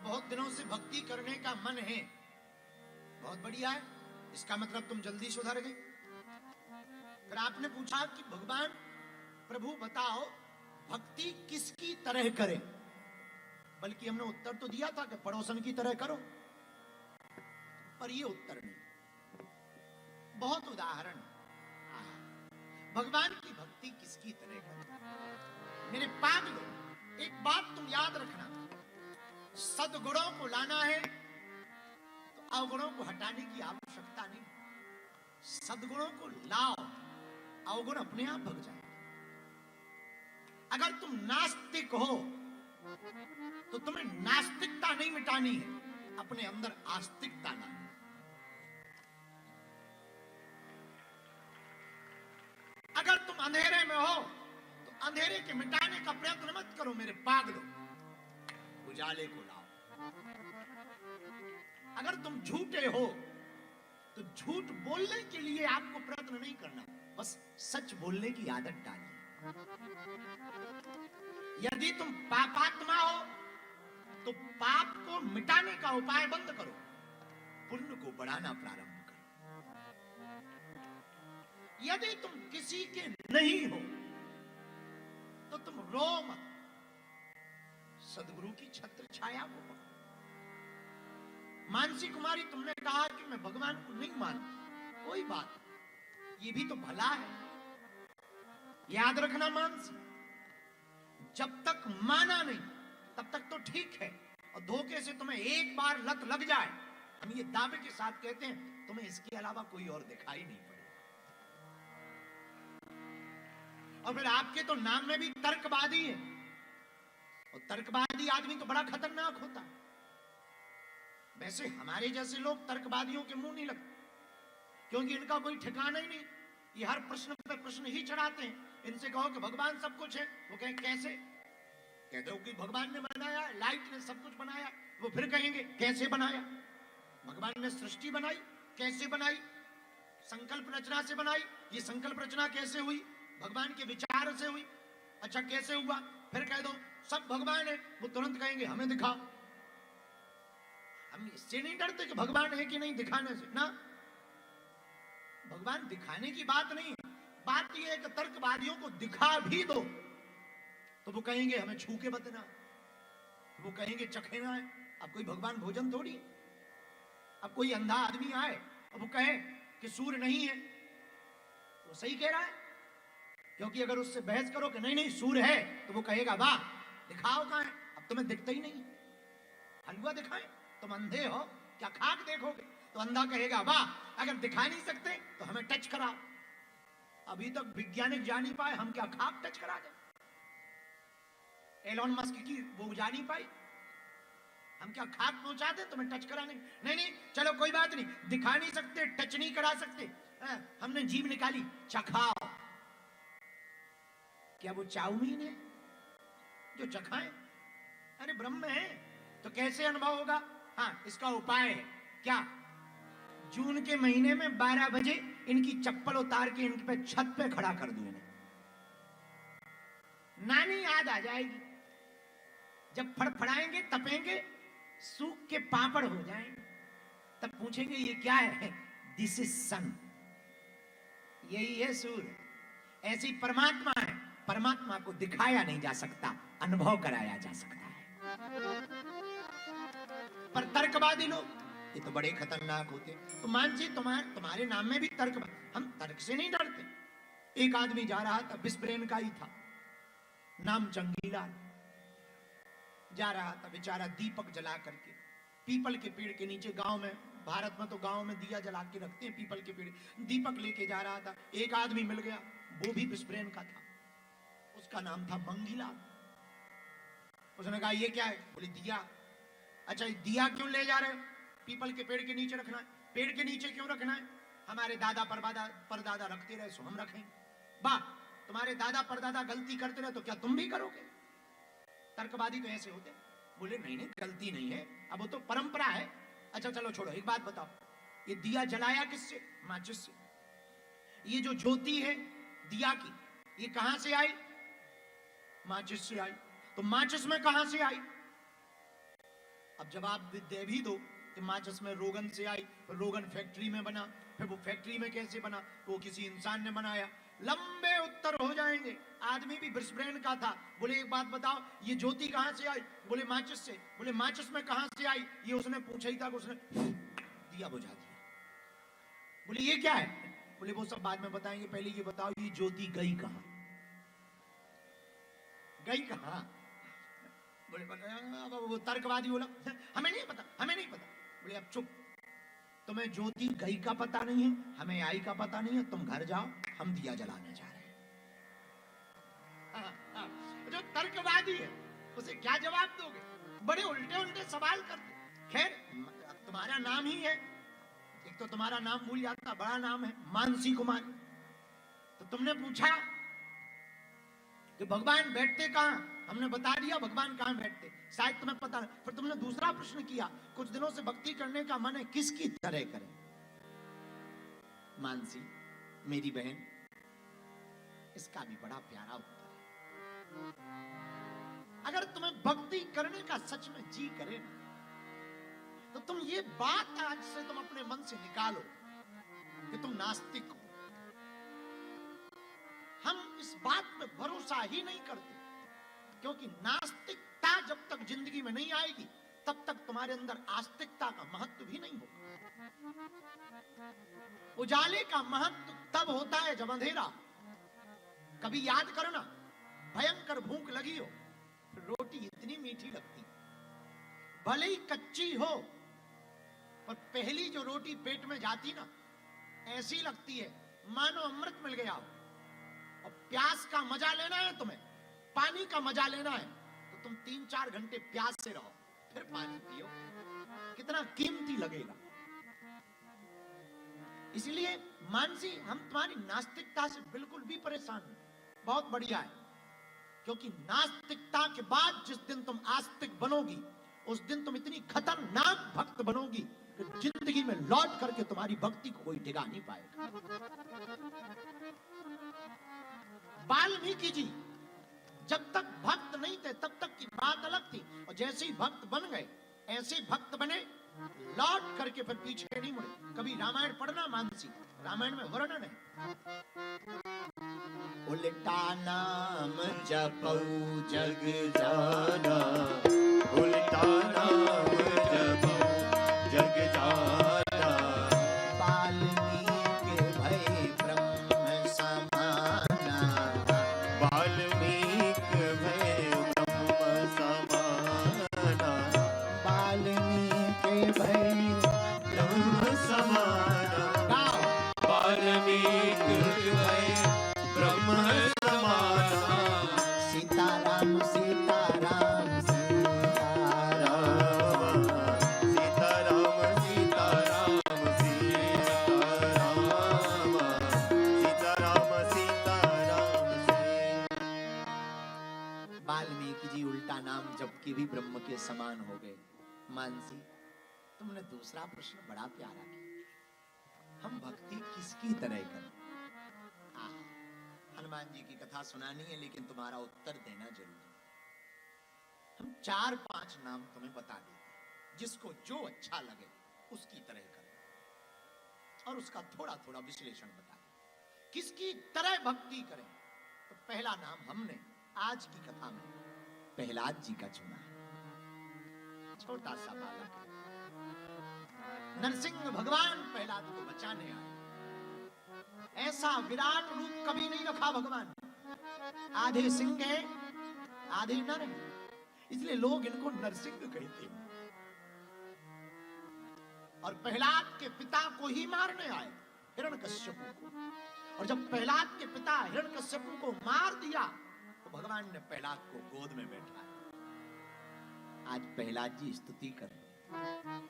बहुत दिनों से भक्ति करने का मन है, बहुत बढ़िया है, इसका मतलब तुम जल्दी सुधर गए। फिर आपने पूछा कि भगवान प्रभु बताओ भक्ति किसकी तरह करें, बल्कि हमने उत्तर तो दिया था कि पड़ोसन की तरह करो, पर ये उत्तर नहीं। बहुत उदाहरण, भगवान की भक्ति किसकी तरह करें। मेरे पागलों, एक बात तुम याद रखना, सद्गुणों को लाना है तो अवगुणों को हटाने की आवश्यकता नहीं। सद्गुणों को लाओ, अवगुण अपने आप भग जाए। अगर तुम नास्तिक हो तो तुम्हें नास्तिकता नहीं मिटानी है, अपने अंदर आस्तिकता लानी। अगर तुम अंधेरे में हो तो अंधेरे के मिटाने का प्रयत्न मत करो मेरे पागलों, उजाले को लाओ। अगर तुम झूठे हो तो झूठ बोलने के लिए आपको प्रयत्न नहीं करना, बस सच बोलने की आदत डालिए। यदि तुम पापात्मा हो तो पाप को मिटाने का उपाय बंद करो, पुण्य को बढ़ाना प्रारंभ करो। यदि तुम किसी के नहीं हो तो तुम रो मत, सद्गुरु की छत्र छाया को पकड़ो। मानसी कुमारी, तुमने कहा कि मैं भगवान को नहीं मानती, कोई बात, ये भी तो भला है। याद रखना मानसी, जब तक माना नहीं तब तक तो ठीक है, और धोखे से तुम्हें एक बार लत लग जाए, हम ये दावे के साथ कहते हैं तुम्हें इसके अलावा कोई और दिखाई नहीं पड़े। और फिर आपके तो नाम में भी तर्कवादी है, और तर्कवादी आदमी तो बड़ा खतरनाक होता है। वैसे हमारे जैसे लोग तर्कवादियों के मुंह नहीं लगते, क्योंकि इनका कोई ठिकाना ही नहीं, ये हर प्रश्न पे प्रश्न ही चढ़ाते हैं। इनसे कहो कि भगवान सब कुछ है, वो कहें कैसे, कह दो कि भगवान ने बनाया, लाइट ने सब कुछ बनाया, वो फिर कहेंगे कैसे बनाया। भगवान ने सृष्टि बनाई, कैसे बनाई, संकल्प रचना से बनाई, ये संकल्प रचना कैसे हुई, भगवान के विचार से हुई, अच्छा कैसे हुआ। फिर कह दो सब भगवान है, वो तुरंत कहेंगे हमें दिखाओ। हम इससे नहीं डरते कि भगवान है कि नहीं दिखाने से ना, भगवान दिखाने की बात नहीं, बात यह है कि तर्कवादियों को दिखा भी दो तो वो कहेंगे हमें छू के बतना, वो कहेंगे चखेना है। अब कोई भगवान भोजन थोड़ी, अब कोई अंधा आदमी आए और वो कहे कि सूर्य नहीं है, वो सही कह रहा है, क्योंकि अगर उससे बहस करो कि नहीं नहीं सूर्य है, तो वो कहेगा वाह दिखाओ कहां है, अब तुम्हें दिखता ही नहीं, हलवा दिखाएं, तुम अंधे हो क्या खाक देखोगे। तो अंधा कहेगा वाह अगर दिखा नहीं सकते तो हमें टच कराओ, अभी तक वैज्ञानिक जान नहीं पाए, हम क्या खाक टच करा दें। एलोन मस्क की वो जान नहीं पाई, हम क्या खाक पहुंचा दें तुम्हें टच कराने। नहीं नहीं चलो कोई बात नहीं, दिखा नहीं सकते, टच नहीं करा सकते, हमने जीभ निकाली, चखाओ। क्या वो चाउमीन है जो चखाएं? अरे ब्रह्म है तो कैसे अनुभव होगा। हाँ इसका उपाय है क्या, जून के महीने में 12 बजे इनकी चप्पल उतार के इनके पे छत पे खड़ा कर दूं इन्हें, नानी याद आ जाएगी, जब फड़फड़ाएंगे तपेंगे सूख के पापड़ हो जाएंगे, तब पूछेंगे ये क्या है, दिस इज सन, यही है सूर्य। ऐसी परमात्मा है, परमात्मा को दिखाया नहीं जा सकता, अनुभव कराया जा सकता है। पर तर्कवादी लोग ये तो बड़े खतरनाक होते। तो मानसी तुम्हारे नाम में भी तर्क, हम तर्क से नहीं डरते। एक आदमी जा रहा था, बिस्ब्रेन का ही था, नाम जंगीलाल, जा रहा था बेचारा दीपक जला करके पीपल के पेड़ के नीचे, गांव में, भारत में तो गांव में दिया जला के रखते हैं पीपल के पेड़, दीपक लेके जा रहा था। एक आदमी मिल गया, वो भी बिस्ब्रेन का था, उसका नाम था मंगीलाल। उसने कहा ये क्या है, बोले दिया। अच्छा दिया क्यों ले जा रहे हो, पीपल के पेड़ के नीचे रखना है। पेड़ के नीचे क्यों रखना है, हमारे दादा परदादा रखते रहे सो हम रखेंगे। वाह तुम्हारे दादा परदादा गलती करते रहे तो क्या तुम भी करोगे। तर्कवादी तो ऐसे होते, बोले नहीं नहीं गलती नहीं है, अब वो तो परंपरा है। अच्छा चलो छोड़ो, एक बात बताओ, ये दिया जलाया किससे, माचिस से। ये जो ज्योति है दिया की, ये कहां से आई, माचिस से आई। तो माचिस में कहां से आई, अब जवाब दे भी दो कि माचिस में रोगन से आई, फिर रोगन फैक्ट्री में बना, फिर वो फैक्ट्री में कैसे बना, तो वो किसी इंसान ने बनाया, लंबे उत्तर हो जाएंगे। आदमी भी ब्रिस्बेन का था, बोले एक बात बताओ ये ज्योति कहां से आई, बोले माचिस से, बोले माचिस में कहां से आई, ये उसने पूछा ही था कि उसने दिया बुझा दिया। बोले ये क्या है, बोले वो सब बाद में बताएंगे, पहले ये बताओ ये ज्योति गई कहां, गई कहां। बोले वो तर्कवादी बोला हमें नहीं पता, हमें नहीं पता। बोले अब चुप, तुम्हें ज्योति गई का पता नहीं है, हमें आई का पता नहीं है, तुम घर जाओ, हम दिया जलाने जा रहे हैं। जो तर्कवादी है उसे क्या जवाब दोगे, बड़े उल्टे उल्टे सवाल करते। खैर तुम्हारा नाम ही है, एक तो तुम्हारा नाम भूल जाता, बड़ा नाम है मानसी कुमारी, तो तुमने पूछा कि भगवान बैठते कहां, हमने बता दिया भगवान कहां बैठते, शायद तुम्हें पता नहीं। फिर तुमने दूसरा प्रश्न किया, कुछ दिनों से भक्ति करने का मन है, किसकी तरह करें। मानसी मेरी बहन, इसका भी बड़ा प्यारा उत्तर है। अगर तुम्हें भक्ति करने का सच में जी करे ना, तो तुम ये बात आज से तुम अपने मन से निकालो कि तुम नास्तिक हो। हम इस बात पे भरोसा ही नहीं करते, क्योंकि नास्तिकता जब तक जिंदगी में नहीं आएगी तब तक तुम्हारे अंदर आस्तिकता का महत्व भी नहीं होगा। उजाले का महत्व तब होता है जब अंधेरा। कभी याद करना, भयंकर भूख लगी हो, रोटी इतनी मीठी लगती, भले ही कच्ची हो, पर पहली जो रोटी पेट में जाती ना, ऐसी लगती है मानो अमृत मिल गया हो। और प्यास का मजा लेना है तुम्हें, पानी का मजा लेना है, तो तुम 3-4 घंटे प्यास से रहो, फिर पानी पियो, कितना कीमती लगेगा। इसलिए मानसी, हम तुम्हारी नास्तिकता से बिल्कुल भी परेशान नहीं, बहुत बढ़िया है, क्योंकि नास्तिकता के बाद जिस दिन तुम आस्तिक बनोगी, उस दिन तुम इतनी खतरनाक भक्त बनोगी कि जिंदगी में लौट करके तुम्हारी भक्ति को कोई डिगा नहीं पाएगा। वाल्मीकि जी जब तक भक्त नहीं थे तब तक की बात अलग थी, और जैसे ही भक्त बन गए ऐसे भक्त बने, लौट करके फिर पीछे नहीं मुड़े। कभी रामायण पढ़ना मानसी, रामायण में वर्णन है, उल्टा नाम जपौ जग जाना, उल्टा नाम जपौ जग जाना, वाल्मीकि भई ब्रह्म समाना, वाल्मीकि भई ब्रह्म समाना, वाल्मीकि भई ब्रह्म समाना, वाल्मीकि भई ब्रह्म समाना, सीताराम सीताराम सीताराम, सीताराम सीताराम सीताराम, सीताराम सीताराम वाल्मीकि जी उल्टा नाम जप के भी ब्रह्म के समान हो गए। मानसी, तुमने दूसरा प्रश्न बड़ा प्यारा किया, हम भक्ति किसकी तरह करें। हनुमान जी की कथा सुनानी है, लेकिन तुम्हारा उत्तर देना जरूरी। हम 4-5 नाम तुम्हें बता देते, जिसको जो अच्छा लगे उसकी तरह करें, और उसका थोड़ा थोड़ा विश्लेषण बता दें किसकी तरह भक्ति करें। तो पहला नाम हमने आज की कथा में प्रहलाद जी का चुना है। छोटा सा बालक है, नरसिंह भगवान प्रहलाद को बचाने आए। ऐसा विराट रूप कभी नहीं रखा भगवान ने, आधे सिंह है आधे नर है, इसलिए लोग इनको नरसिंह कहते हैं। और प्रहलाद के पिता को ही मारने आए, हिरण्यकश्यपु को। और जब प्रहलाद के पिता हिरण्यकश्यपु को मार दिया तो भगवान ने प्रहलाद को गोद में बैठाया। आज प्रहलाद जी स्तुति कर रहे हैं,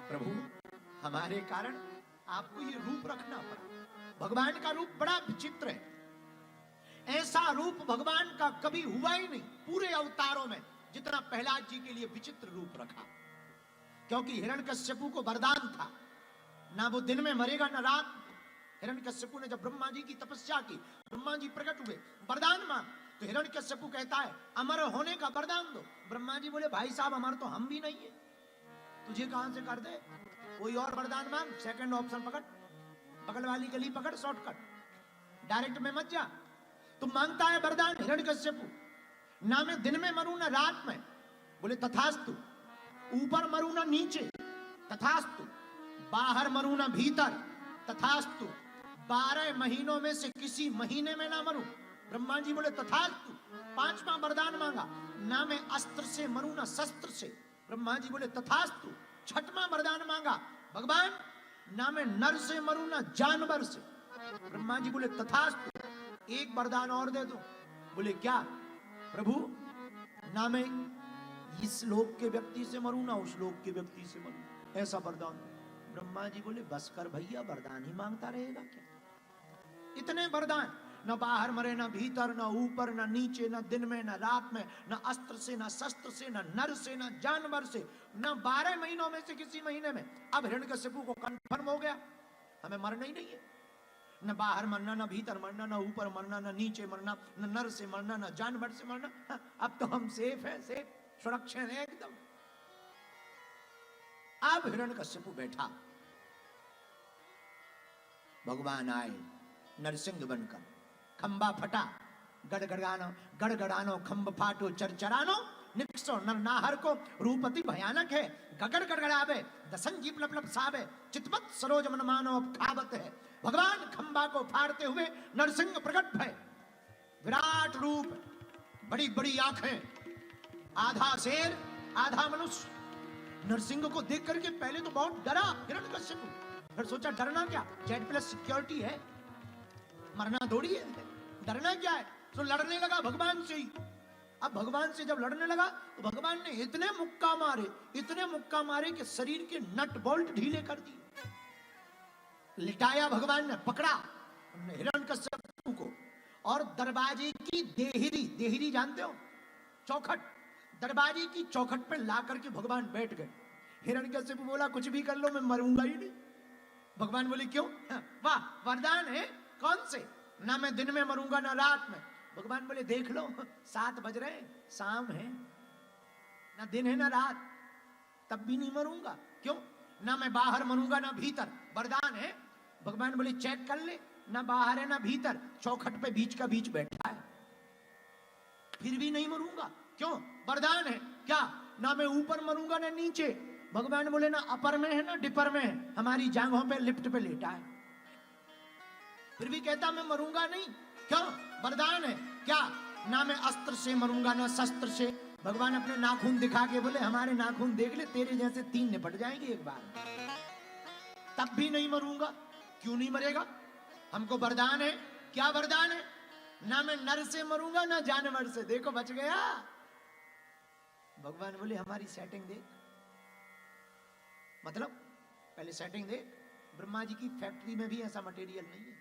प्रभु हमारे कारण आपको ये रूप रखना पड़ा। भगवान का रूप बड़ा विचित्र है, ऐसा रूप भगवान का कभी हुआ ही नहीं पूरे अवतारों में, जितना प्रहलाद जी के लिए विचित्र रूप रखा। क्योंकि हिरण्यकश्यपु को वरदान था, ना वो दिन में मरेगा ना रात। हिरण्यकश्यपु ने जब ब्रह्मा जी की तपस्या की, ब्रह्मा जी प्रकट हुए, वरदान मांग, तो हिरण्यकश्यपु कहता है अमर होने का वरदान दो। ब्रह्मा जी बोले भाई साहब, अमर तो हम भी नहीं है, तुझे कहां से कर दे, कोई और वरदान मांग, सेकंड ऑप्शन पकड़, बगल वाली गली पकड़, शॉर्टकट, डायरेक्ट में मत जा। तुम मांगता है वरदान हिरण्यकश्यपु, ना मैं दिन में मरूं ना रात में, बोले तथास्तु। ऊपर मरूं ना नीचे, तथास्तु। बाहर मरूं ना भीतर, तथास्तु। 12 महीनों में से किसी महीने में ना मरूं, ब्रह्मा जी बोले तथास्तु। 5वां वरदान मांगा, ना मैं अस्त्र से मरूं ना शस्त्र से, ब्रह्मा जी बोले तथास्तु। 6वां वरदान मांगा, भगवान ना मैं नर से मरूं ना जानवर से, ब्रह्मा जी बोले तथास्तु। एक वरदान और दे दो, बोले क्या प्रभु, ना मैं इस लोक के व्यक्ति से मरूं ना उस लोक के व्यक्ति से मरूं, ऐसा वरदान। ब्रह्मा जी बोले बस कर भैया, वरदान ही मांगता रहेगा क्या, इतने वरदान। न बाहर मरे, न भीतर, न ऊपर, न नीचे, न दिन में, न रात में, न अस्त्र से, न शस्त्र से, न नर से, न जानवर से, न 12 महीनों में से किसी महीने में। अब हिरण्यकश्यपु को कंफर्म हो गया, हमें मरना ही नहीं है, न बाहर मरना, न भीतर मरना, न ऊपर मरना, न नीचे मरना, न नर से मरना, न जानवर से मरना। अब तो हम सेफ है, सेफ, सुरक्षित है एकदम। अब हिरण्यकश्यपु बैठा, भगवान आए नरसिंह बनकर, खंबा फटा, गड़गड़ानो खंब फाटो चरचरानो, निकसो नर नाहर को रूपति भयानक है, गगड़ गड़गड़ावे दसन जीप लप लप सावे, चितवत सरोज मन मानो अब खावत है। भगवान खंबा को फाड़ते हुए नरसिंह प्रकट भय, विराट रूप, बड़ी बड़ी आंखें, आधा शेर आधा मनुष्य। नरसिंह को देख करके पहले तो बहुत डरा हिरण्यकश्यपु, फिर सोचा डरना क्या, Z+ सिक्योरिटी है, मरना थोड़ी है, डरना क्या है, तो लड़ने लगा भगवान से ही। अब भगवान से जब लड़ने लगा तो भगवान ने इतने मुक्का मारे, इतने मुक्का मारे कि शरीर के नट बोल्ट ढीले कर दिए। लिटाया भगवान ने, पकड़ा हिरण्यकश्यपु को, और दरवाजे की देहरी, देहरी जानते हो, चौखट, दरवाजे की चौखट पे ला करके भगवान बैठ गए। हिरण्यकश्यपु बोला कुछ भी कर लो मैं मरूंगा ही नहीं। भगवान बोले क्यों, वाह वरदान है, कौन से, ना मैं दिन में मरूंगा ना रात में। भगवान बोले देख लो 7 बज रहे, शाम है, ना दिन है ना रात, तब भी नहीं मरूंगा। क्यों, ना मैं बाहर मरूंगा ना भीतर, वरदान है। भगवान बोले चेक कर ले, ना बाहर है ना भीतर, चौखट पे बीच का बीच बैठा है, फिर भी नहीं मरूंगा। क्यों, वरदान है। क्या, ना मैं ऊपर मरूंगा ना नीचे, भगवान बोले ना अपर में है ना डिपर में है, हमारी जांघों पे लिफ्ट पे लेटा है, फिर भी कहता मैं मरूंगा नहीं। क्यों, वरदान है। क्या, ना मैं अस्त्र से मरूंगा ना शस्त्र से, भगवान अपने नाखून दिखा के बोले हमारे नाखून देख ले, तेरे जैसे 3 निपट जाएंगे एक बार, तब भी नहीं मरूंगा। क्यों नहीं मरेगा, हमको वरदान है। क्या वरदान है, ना मैं नर से मरूंगा ना जानवर से, देखो बच गया। भगवान बोले हमारी सेटिंग देख, मतलब पहले सेटिंग देख, ब्रह्मा जी की फैक्ट्री में भी ऐसा मटेरियल नहीं है।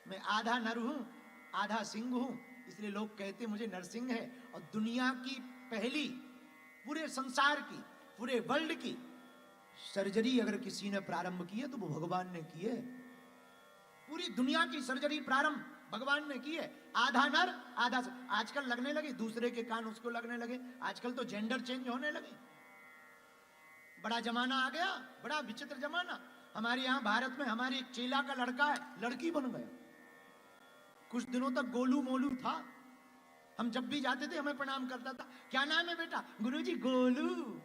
मैं आधा नर हूं आधा सिंह हूं, इसलिए लोग कहते मुझे नरसिंह है। और दुनिया की पहली, पूरे संसार की, पूरे वर्ल्ड की सर्जरी अगर किसी ने प्रारंभ की है तो वो भगवान ने की है। पूरी दुनिया की सर्जरी प्रारंभ भगवान ने की है। आधा नर आधा, आजकल लगने लगे दूसरे के कान उसको लगने लगे, आजकल तो जेंडर चेंज होने लगे, बड़ा जमाना आ गया, बड़ा विचित्र जमाना। हमारे यहाँ भारत में हमारे एक चेला का लड़का है, लड़की बन गया। कुछ दिनों तक गोलू मोलू था, हम जब भी जाते थे हमें प्रणाम करता था, क्या नाम है बेटा, गुरुजी गोलू।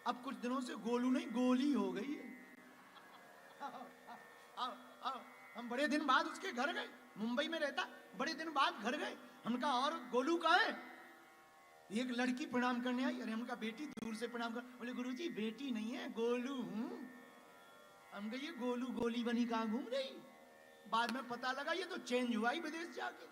अब कुछ दिनों से गोलू नहीं गोली हो गई है। हम बड़े दिन बाद उसके घर गए, मुंबई में रहता, बड़े दिन बाद घर गए, हम कहा और गोलू कहाँ है, एक लड़की प्रणाम करने आई, अरे हमका बेटी दूर से प्रणाम कर, बोले गुरुजी बेटी नहीं है गोलू हूं। हम कहिए गोलू गोली बनी कहां घूम रही, बाद में पता लगा ये तो चेंज हुआ ही विदेश जाके।